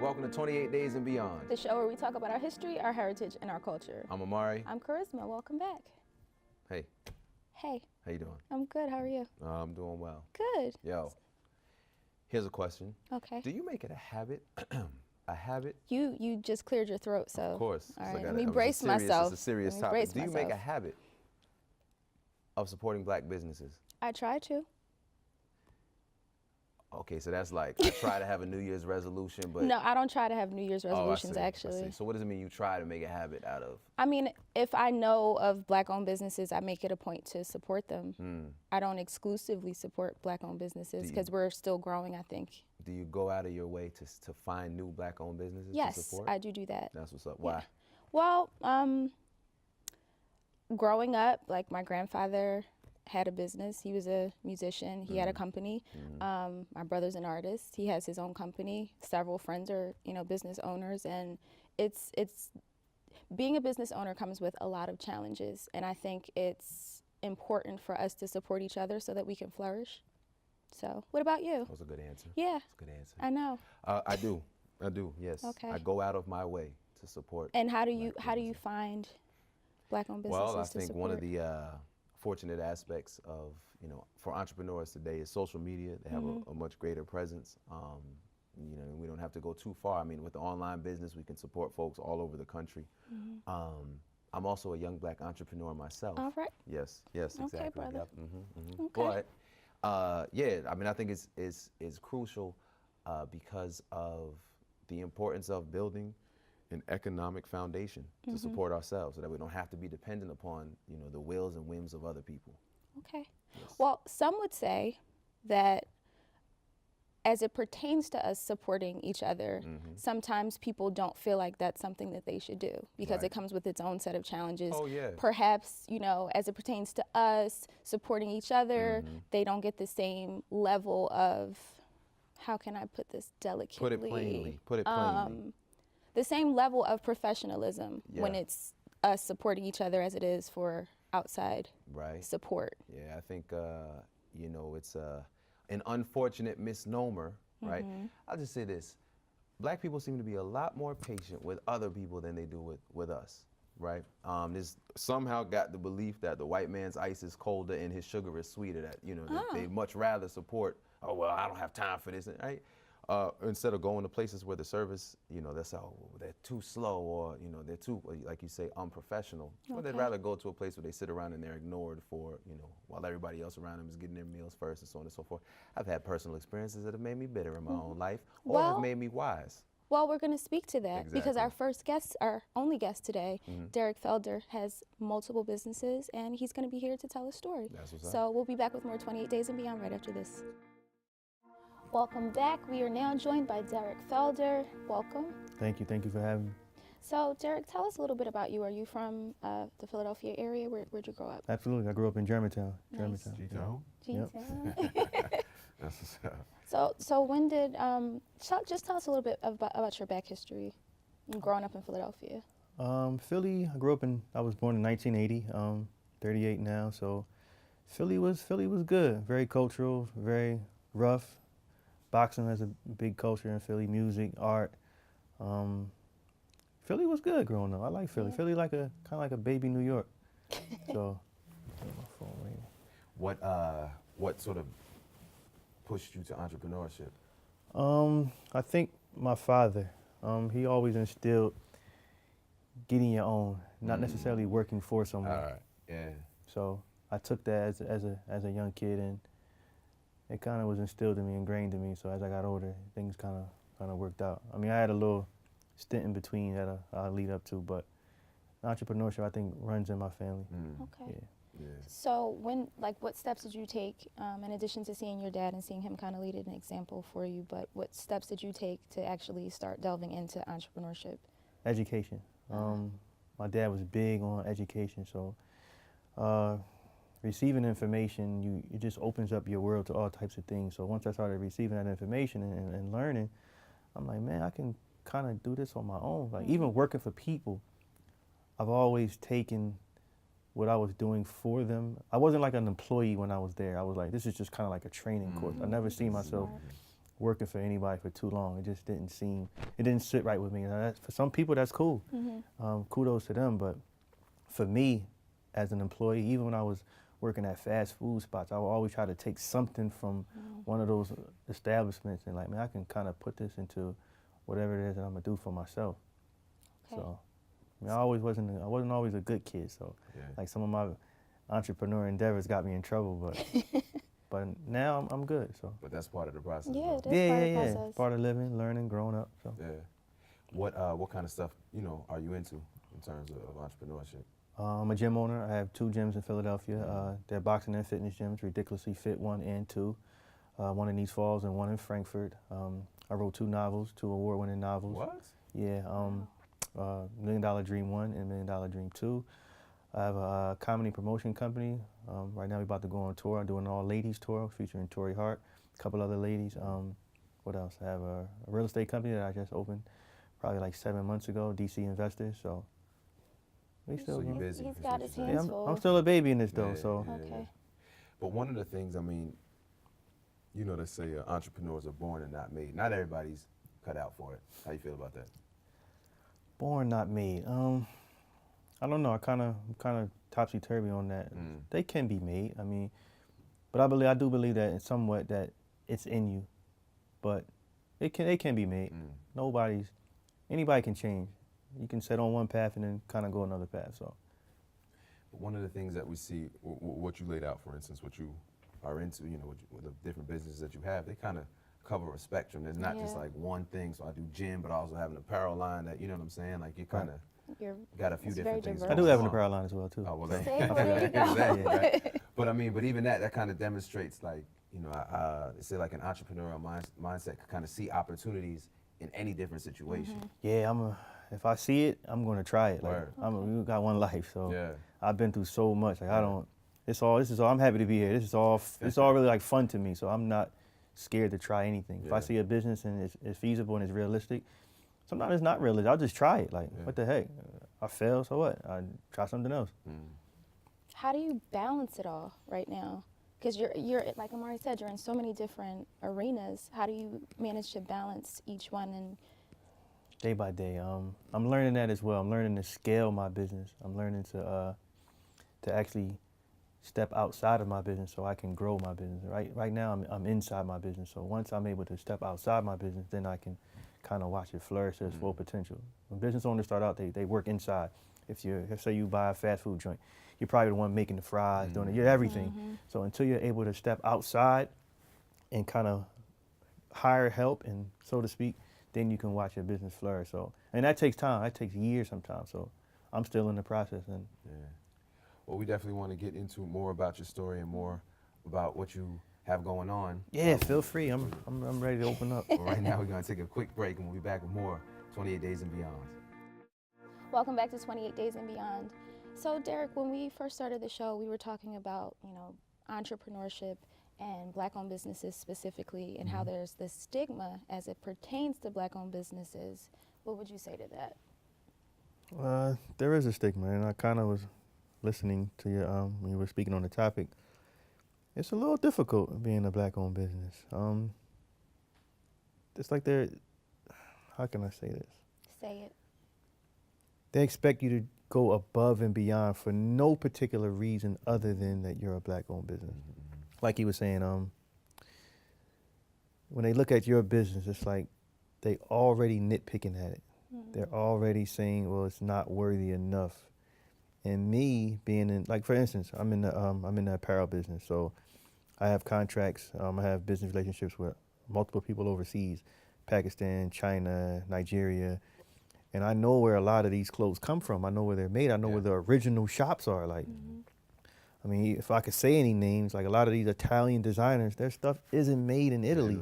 Welcome to 28 Days and Beyond. The show where we talk about our history, our heritage, and our culture. I'm Amari. I'm Kharisma. Welcome back. Hey. Hey. How you doing? I'm good. How are you? I'm doing well. Good. Yo, here's a question. Okay. Do you make it a habit? A habit? You just cleared your throat, so. Of course. All So right. Let me brace It's myself. a serious Let me topic. brace Do you myself. make a habit of supporting black businesses? I try to. Okay, so that's like, I try to have a New Year's resolution, but. No, I don't try to have New Year's resolutions, I see. actually. So what does it mean you try to make a habit out of? I mean, if I know of black-owned businesses, I make it a point to support them. I don't exclusively support black-owned businesses because we're still growing, I think. Do you go out of your way to find new black-owned businesses to support? Yes, I do that. That's what's up. Why? Yeah. Well, growing up, like my grandfather had a business. He was a musician. He had a company. My brother's an artist. He has his own company. Several friends are, business owners, and it's being a business owner comes with a lot of challenges, and I think it's important for us to support each other so that we can flourish. So, what about you? That was a good answer. Yeah. That's a good answer. I know. I do, yes. Okay. I go out of my way to support. And how do you find black-owned businesses Well, I to think support? one of the fortunate aspects of, for entrepreneurs today is social media. They have a much greater presence. We don't have to go too far. I mean, with the online business, we can support folks all over the country. I'm also a young black entrepreneur myself. All right. Yes, exactly. Okay, brother. Yep. Okay. But yeah, I mean, I think it's crucial because of the importance of building an economic foundation to support ourselves, so that we don't have to be dependent upon the wills and whims of other people. Okay. Yes. Well, some would say that as it pertains to us supporting each other, sometimes people don't feel like that's something that they should do because Right. it comes with its own set of challenges. Oh, yeah. Perhaps, as it pertains to us supporting each other, they don't get the same level of, how can I put this delicately? Put it plainly. The same level of professionalism when Yeah. it's us supporting each other as it is for outside Right. support. Yeah, I think it's an unfortunate misnomer, right? I'll just say this: black people seem to be a lot more patient with other people than they do with us, right? There's somehow got the belief that the white man's ice is colder and his sugar is sweeter. That that they much rather support. Oh well, I don't have time for this, right? Instead of going to places where the service, they're too slow, or they're too, like you say, unprofessional. Or they'd rather go to a place where they sit around and they're ignored for, while everybody else around them is getting their meals first, and so on and so forth. I've had personal experiences that have made me bitter in my own life, or have made me wise. Well, we're going to speak to that because our Exactly. first guest, our only guest today, Derrick Felder, has multiple businesses, and he's going to be here to tell a story. That's what's up. So we'll be back with more 28 Days and Beyond right after this. Welcome back. We are now joined by Derrick Felder. Welcome. Thank you for having me. So, Derrick, tell us a little bit about you. Are you from the Philadelphia area? Where'd you grow up? Absolutely, I grew up in Germantown. Nice. Germantown. G-Town. That's what's up. So when did, just tell us a little bit about your back history growing up in Philadelphia. Philly, I was born in 1980, 38 now, so Philly was good, very cultural, very rough. Boxing has a big culture in Philly, music, art. Philly was good growing up. I like Philly. Yeah. Philly kind of like a baby New York. So, What sort of pushed you to entrepreneurship? I think my father, he always instilled getting your own, not necessarily working for someone. All right. Yeah. So I took that as a young kid, and it kind of was instilled in me, ingrained in me. So as I got older, things kind of worked out. I mean, I had a little stint in between that I'll lead up to, but entrepreneurship, I think, runs in my family. Okay. Yeah. So what steps did you take, in addition to seeing your dad and seeing him kind of lead an example for you, but what steps did you take to actually start delving into entrepreneurship? Education. My dad was big on education, so receiving information, it just opens up your world to all types of things. So once I started receiving that information and learning, I'm like, man, I can kind of do this on my own. Like even working for people, I've always taken what I was doing for them. I wasn't like an employee when I was there. I was like, this is just kind of like a training course. I never seen myself working for anybody for too long. It just didn't sit right with me. For some people, that's cool. Kudos to them. But for me, as an employee, even when I was working at fast food spots, I would always try to take something from one of those establishments and like, man, I can kind of put this into whatever it is that I'm gonna do for myself. Okay. So, I mean, I wasn't always a good kid. So, like some of my entrepreneur endeavors got me in trouble, but now I'm good. So. But that's part of the process. Yeah, though. that's part of the process. Part of living, learning, growing up. So. Yeah. What kind of stuff, are you into in terms of entrepreneurship? I'm a gym owner. I have 2 gyms in Philadelphia. They're boxing and fitness gyms, ridiculously fit 1 and 2. One in East Falls and 1 in Frankfurt. I wrote 2 novels, 2 award-winning novels. What? Yeah, $1 Million Dream 1 and $1 Million Dream 2. I have a comedy promotion company. Right now we're about to go on tour. I'm doing an all-ladies tour featuring Tori Hart, a couple other ladies. What else? I have a real estate company that I just opened probably like 7 months ago, DC Investors. So we still So you're busy. He's is got what his you're hands saying. full. I'm still a baby in this though. Yeah, So yeah, Okay. yeah. But one of the things, they say entrepreneurs are born and not made. Not everybody's cut out for it. How you feel about that? born not made. I don't know. I'm kind of topsy-turvy on that. They can be made. I mean, but I do believe that it's somewhat that it's in you, but they can be made. Anybody can change. You can set on one path and then kind of go another path. So. One of the things that we see, what you laid out, for instance, what you are into, with the different businesses that you have, they kind of cover a spectrum. There's not just like one thing. So I do gym, but I also have an apparel line that, you know what I'm saying? Like you kind of got a few different things. I do have an apparel line as well too. Oh, well, See, there you go. right? But even that kind of demonstrates like, say like an entrepreneurial mindset can kind of see opportunities in any different situation. Yeah, if I see it, I'm gonna try it. Like we got one life, so I've been through so much. Like this is all. I'm happy to be here. It's all really like fun to me. So I'm not scared to try anything. If I see a business and it's feasible and it's realistic, sometimes it's not realistic. I'll just try it. Like what the heck? I fail, so what? I try something else. How do you balance it all right now? Because you're like Amari said, you're in so many different arenas. How do you manage to balance each one? And day by day, I'm learning that as well. I'm learning to scale my business. I'm learning to actually step outside of my business so I can grow my business. Right now, I'm inside my business. So once I'm able to step outside my business, then I can kind of watch it flourish to its full potential. When business owners start out, they work inside. If say you buy a fast food joint, you're probably the one making the fries, doing it, you're everything. So until you're able to step outside and kind of hire help and so to speak, then you can watch your business flourish. So, and that takes time. That takes years sometimes. So I'm still in the process. And well, we definitely want to get into more about your story and more about what you have going on. Yeah, feel free. I'm ready to open up. But right now, we're going to take a quick break and we'll be back with more 28 Days and Beyond. welcome back to 28 Days and Beyond. So Derrick, when we first started the show, we were talking about, entrepreneurship and Black-owned businesses specifically, and how there's this stigma as it pertains to Black-owned businesses. What would you say to that? There is a stigma, and I kind of was listening to you when you were speaking on the topic. It's a little difficult being a Black-owned business. It's like how can I say this? Say it. They expect you to go above and beyond for no particular reason other than that you're a Black-owned business. Like he was saying, when they look at your business, it's like they already nitpicking at it. They're already saying, well, it's not worthy enough. And me being in, like for instance, I'm in the apparel business, so I have contracts. I have business relationships with multiple people overseas, Pakistan, China, Nigeria, and I know where a lot of these clothes come from. I know where they're made. I know where the original shops are. Like, I mean, if I could say any names, like a lot of these Italian designers, their stuff isn't made in Italy.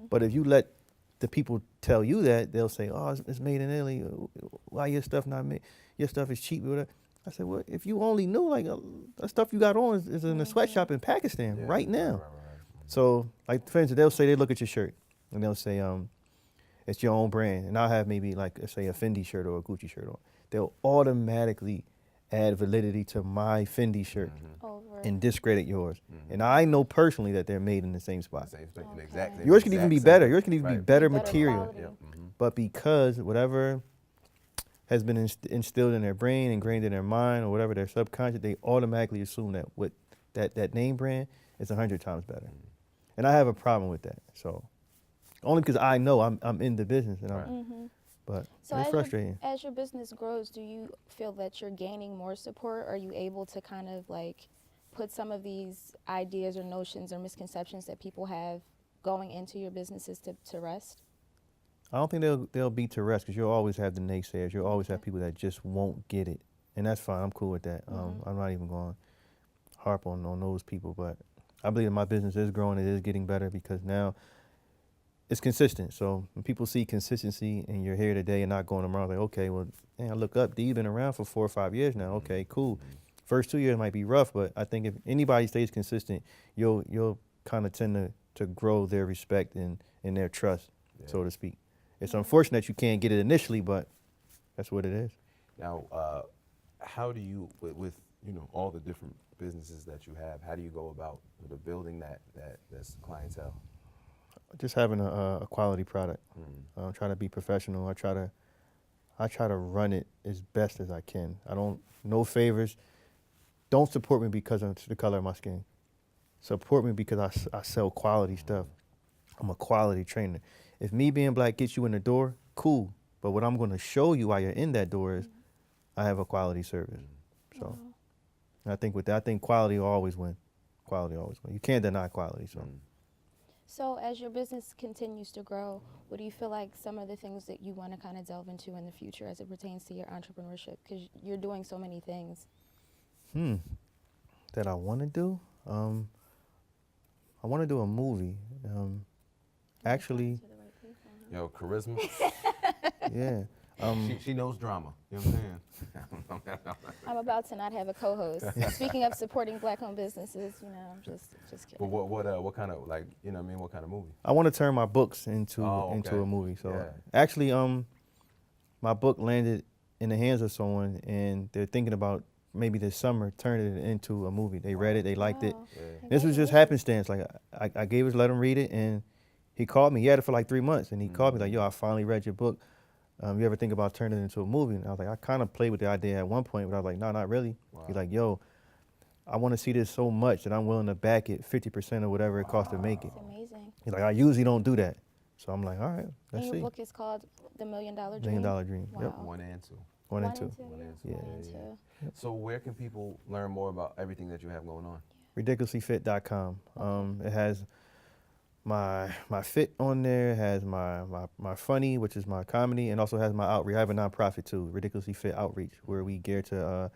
But if you let the people tell you that, they'll say, oh, it's made in Italy. Why your stuff not made? Your stuff is cheap. I said, well, if you only knew, like, the stuff you got on is in a sweatshop in Pakistan right now. So, like, for instance, they'll say, they look at your shirt, and they'll say, it's your own brand. And I'll have maybe, like, say, a Fendi shirt or a Gucci shirt on. They'll automatically add validity to my Fendi shirt. and discredit yours. And I know personally that they're made in the same spot. Same thing, Okay. exactly. Yours can even be better. Yours can even be better Better material. quality. Yep. But because whatever has been instilled in their brain, ingrained in their mind, or whatever their subconscious, they automatically assume that what that name brand is 100 times better. And I have a problem with that. So only because I know I'm in the business, and but So it's frustrating. as your business grows, do you feel that you're gaining more support? Are you able to kind of like put some of these ideas or notions or misconceptions that people have going into your businesses to rest? I don't think they'll be to rest, because you'll always have the naysayers. You'll always have people that just won't get it, and that's fine. I'm cool with that. I'm not even going to harp on those people, but I believe that my business is growing. It is getting better because now it's consistent. So when people see consistency and you're here today and not going tomorrow, like, okay, well, man, I look up, D, you've been around for 4 or 5 years now. Okay, cool. First 2 years might be rough, but I think if anybody stays consistent, you'll kind of tend to grow their respect and their trust, so to speak. It's unfortunate you can't get it initially, but that's what it is. Now, how do you, with all the different businesses that you have, how do you go about building that's clientele? Just having a quality product. Trying to be professional. I try to run it as best as I can. No favors. Don't support me because of the color of my skin. Support me because I sell quality stuff. I'm a quality trainer. If me being black gets you in the door, cool. But what I'm going to show you while you're in that door is I have a quality service. So I think with that, I think quality will always win. Quality always win. You can't deny quality. So as your business continues to grow, what do you feel like some of the things that you want to kind of delve into in the future as it pertains to your entrepreneurship? Because you're doing so many things. That I want to do? I want to do a movie. Actually, Yo, Kharisma, yeah. she knows drama. You know what I'm saying? I'm about to not have a co-host. Speaking of supporting black-owned businesses, I'm just kidding. But what kind of, like, what kind of movie? I want to turn my books into okay. a movie. So Yeah. actually, my book landed in the hands of someone, and they're thinking about maybe this summer turning it into a movie. They read it, they liked it. Yeah. This was just happenstance. Like I gave it, let him read it, and he called me. He had it for like 3 months, and he called me like, "Yo, I finally read your book. You ever think about turning it into a movie?" And I was like, I kind of played with the idea at one point, but I was like, no, not really. Wow. He's like, yo, I want to see this so much that I'm willing to back it 50% of whatever it costs to make it. It's amazing. He's like, I usually don't do that. So I'm like, all right, let's And see. your book is called The $1 Million Dream? $1 Million Dream. Wow. Yep. 1 and 2. 1 and 2. One and two. Yeah. One and two. So where can people learn more about everything that you have going on? Ridiculouslyfit.com. It has my fit on there. It has my funny, which is my comedy, and also has my outreach. I have a nonprofit too, Ridiculously Fit Outreach, where we gear to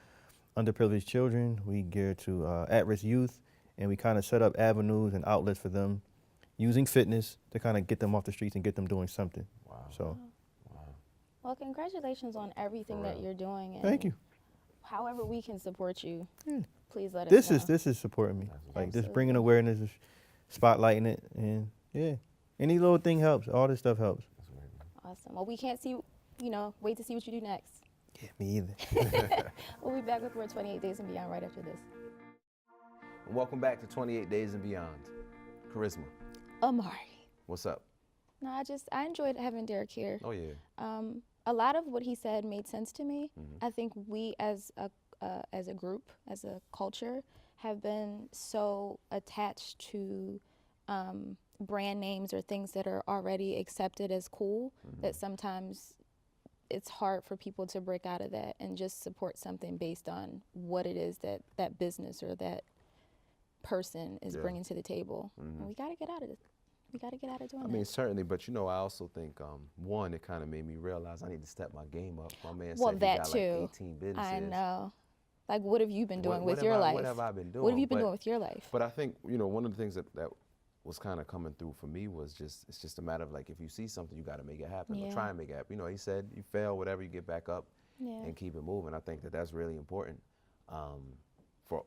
underprivileged children. We gear to at-risk youth, and we kind of set up avenues and outlets for them using fitness to kind of get them off the streets and get them doing something. Wow. So, Well, congratulations on everything that you're doing. And thank you. However we can support you, please let us This know. is supporting me. Like just Absolutely. bringing awareness, just spotlighting it, and any little thing helps. All this stuff helps. Awesome. Well, we can't see, wait to see what you do next. Yeah, me either. We'll be back with more 28 Days and Beyond right after this. And welcome back to 28 Days and Beyond. Kharisma, Amari. what's up? No, I enjoyed having Derrick here. Oh yeah. A lot of what he said made sense to me. I think we as a group, as a culture, have been so attached to brand names or things that are already accepted as cool that sometimes it's hard for people to break out of that and just support something based on what it is that business or that person is bringing to the table. And we got to get out of it. We got to get out of doing that. I mean, certainly, but I also think, one, it kind of made me realize I need to step my game up. My man Well, said he that got too. like 18 businesses. I know. Like, what have you been doing What with your life? What have I been doing? What have you been doing with your life? But I think, one of the things that was kind of coming through for me was it's just a matter of like, if you see something, you got to make it happen or try and make it happen. He said you fail, whatever, you get back up and keep it moving. I think that's really important for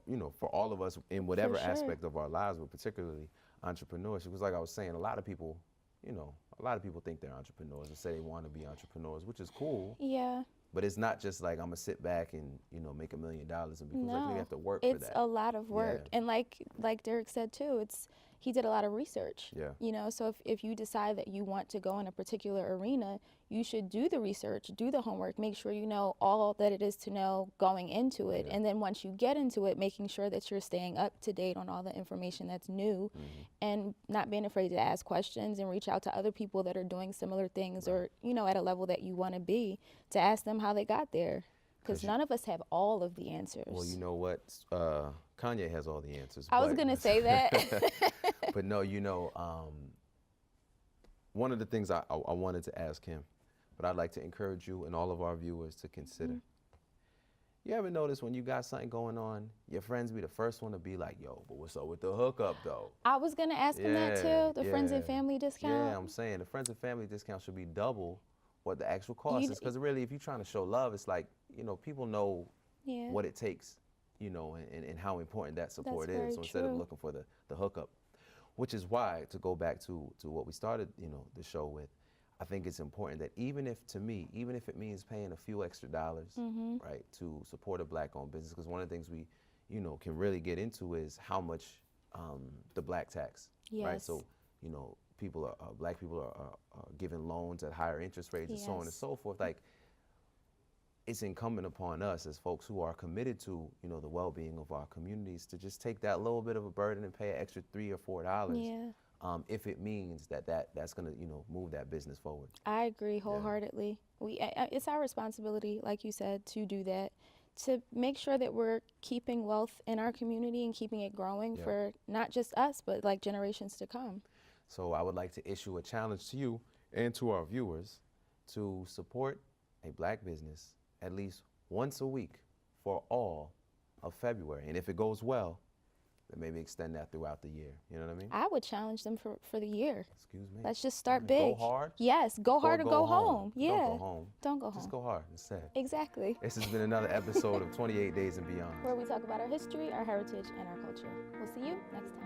all of us in whatever aspect of our lives, but particularly entrepreneurship. Because like I was saying, a lot of people think they're entrepreneurs and say they want to be entrepreneurs, which is cool. Yeah. But it's not just like I'm gonna sit back and make $1 million and be cool. Like, No, you have to work for it's that. a lot of work. Yeah. And like Derrick said too, he did a lot of research. Yeah. So if you decide that you want to go in a particular arena, you should do the research, do the homework, make sure you know all that it is to know going into it. Yeah. And then once you get into it, making sure that you're staying up to date on all the information that's new, and not being afraid to ask questions and reach out to other people that are doing similar things, or at a level that you want to be, to ask them how they got there. Because none of us have all of the answers. Well, you know what? Kanye has all the answers. I was going to say that. But no, one of the things I wanted to ask him, but I'd like to encourage you and all of our viewers to consider. You ever notice when you got something going on, your friends be the first one to be like, yo, but what's up with the hookup though? I was going to ask him that too, the friends and Yeah. family discount. Yeah, I'm saying the friends and family discount should be double what the actual cost is. Because really, if you're trying to show love, it's like, people know what it takes, and how important that support That's very is. So instead of true. looking for the hookup, which is why, to go back to what we started, the show with, I think it's important that even if it means paying a few extra dollars, right, to support a Black-owned business, because one of the things we, can really get into is how much the Black tax, right? Yes. So, Black people are given loans at higher interest rates and so on and Yes. so forth. Like, it's incumbent upon us as folks who are committed to, the well-being of our communities to just take that little bit of a burden and pay an extra $3 or $4. Yeah. If it means that's going to move that business forward. I agree wholeheartedly. It's our responsibility, like you said, to do that, to make sure that we're keeping wealth in our community and keeping it growing for not just us, but like generations to come. So I would like to issue a challenge to you and to our viewers to support a Black business at least once a week for all of February. And if it goes well, then maybe extend that throughout the year. You know what I mean? I would challenge them for the year. Excuse me? Let's just start Go big. hard? Yes, go hard or go home. Yeah. Don't go home. Don't go home. Just go hard instead. Exactly. This has been another episode of 28 Days and Beyond. Where we talk about our history, our heritage, and our culture. We'll see you next time.